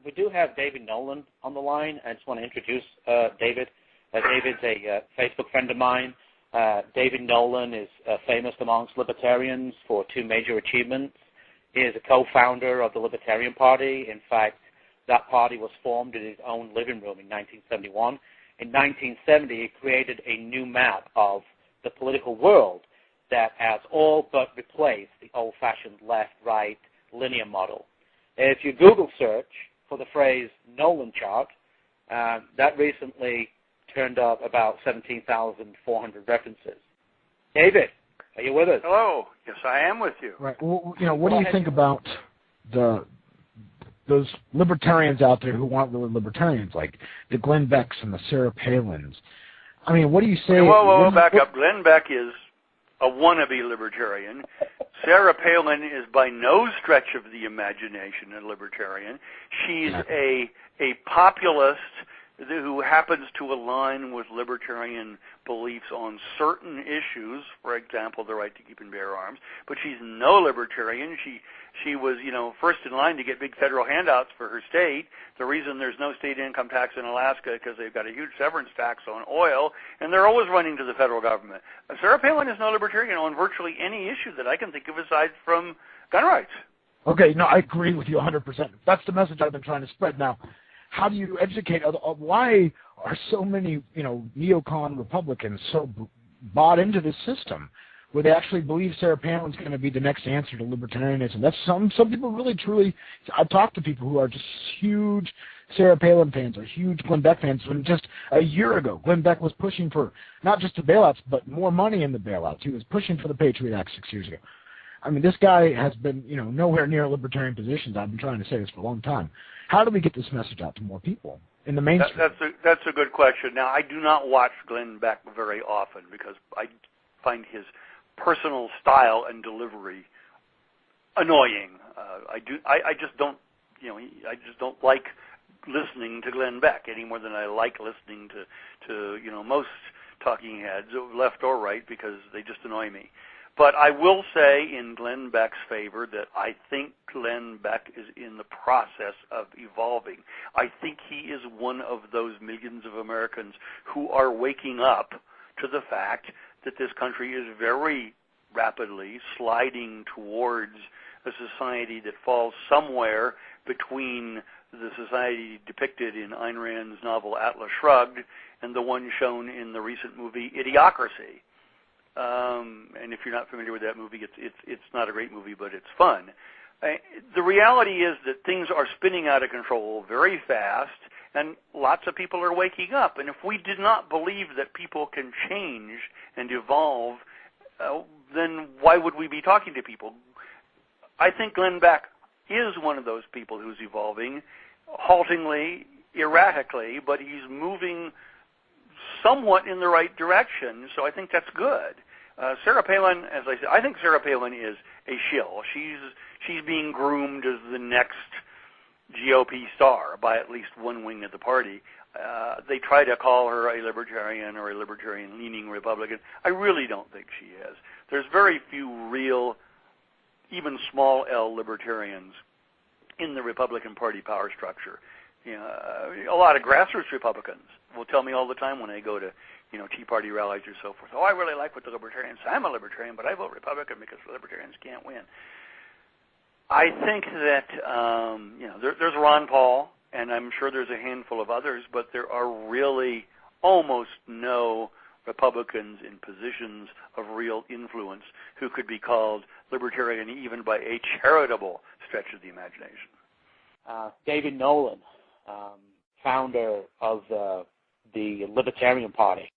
we do have David Nolan on the line. I just want to introduce David. David's a Facebook friend of mine. David Nolan is famous amongst libertarians for two major achievements. He is a co-founder of the Libertarian Party. In fact, that party was formed in his own living room in 1971. In 1970, he created a new map of the political world that has all but replaced the old-fashioned left-right linear model. If you Google search for the phrase Nolan chart, that recently turned up about 17,400 references. David, are you with us? Hello. Yes, I am with you. Right. Well, what do you think about those libertarians out there who aren't really libertarians, like the Glenn Becks and the Sarah Palins? I mean, what do you say? Whoa, back up. Glenn Beck is a wannabe libertarian. Sarah Palin is by no stretch of the imagination a libertarian. She's a populist who happens to align with libertarian beliefs on certain issues, for example, the right to keep and bear arms, but she's no libertarian. She was, first in line to get big federal handouts for her state. The reason there's no state income tax in Alaska is because they've got a huge severance tax on oil, and they're always running to the federal government. Sarah Palin is no libertarian on virtually any issue that I can think of aside from gun rights. Okay, no, I agree with you 100%. That's the message I've been trying to spread now. How do you educate why are so many, neocon Republicans so bought into this system where they actually believe Sarah Palin's going to be the next answer to libertarianism? That's some people really, truly. I've talked to people who are just huge Sarah Palin fans or huge Glenn Beck fans. When just a year ago, Glenn Beck was pushing for not just the bailouts, but more money in the bailouts. He was pushing for the Patriot Act 6 years ago. I mean, this guy has been, nowhere near libertarian positions. I've been trying to say this for a long time. How do we get this message out to more people in the mainstream? That's a good question. Now, I do not watch Glenn Beck very often because I find his personal style and delivery annoying. I just don't like listening to Glenn Beck any more than I like listening to most talking heads, left or right, because they just annoy me. But I will say in Glenn Beck's favor that I think Glenn Beck is in the process of evolving. I think he is one of those millions of Americans who are waking up to the fact that this country is very rapidly sliding towards a society that falls somewhere between the society depicted in Ayn Rand's novel Atlas Shrugged and the one shown in the recent movie Idiocracy. And if you're not familiar with that movie, it's not a great movie, but it's fun. The reality is that things are spinning out of control very fast, and lots of people are waking up. And if we did not believe that people can change and evolve, then why would we be talking to people? I think Glenn Beck is one of those people who's evolving, haltingly, erratically, but he's moving somewhat in the right direction, so I think that's good. Sarah Palin, as I said, I think Sarah Palin is a shill. She's being groomed as the next GOP star by at least one wing of the party. They try to call her a libertarian or a libertarian-leaning Republican. I really don't think she is. There's very few real, even small L libertarians in the Republican Party power structure. A lot of grassroots Republicans will tell me all the time when they go to Tea Party rallies or so forth. Oh, I really like what the libertarians say. I'm a libertarian, but I vote Republican because the libertarians can't win. I think that there's Ron Paul, and I'm sure there's a handful of others, but there are really almost no Republicans in positions of real influence who could be called libertarian even by a charitable stretch of the imagination. David Nolan, founder of the Libertarian Party.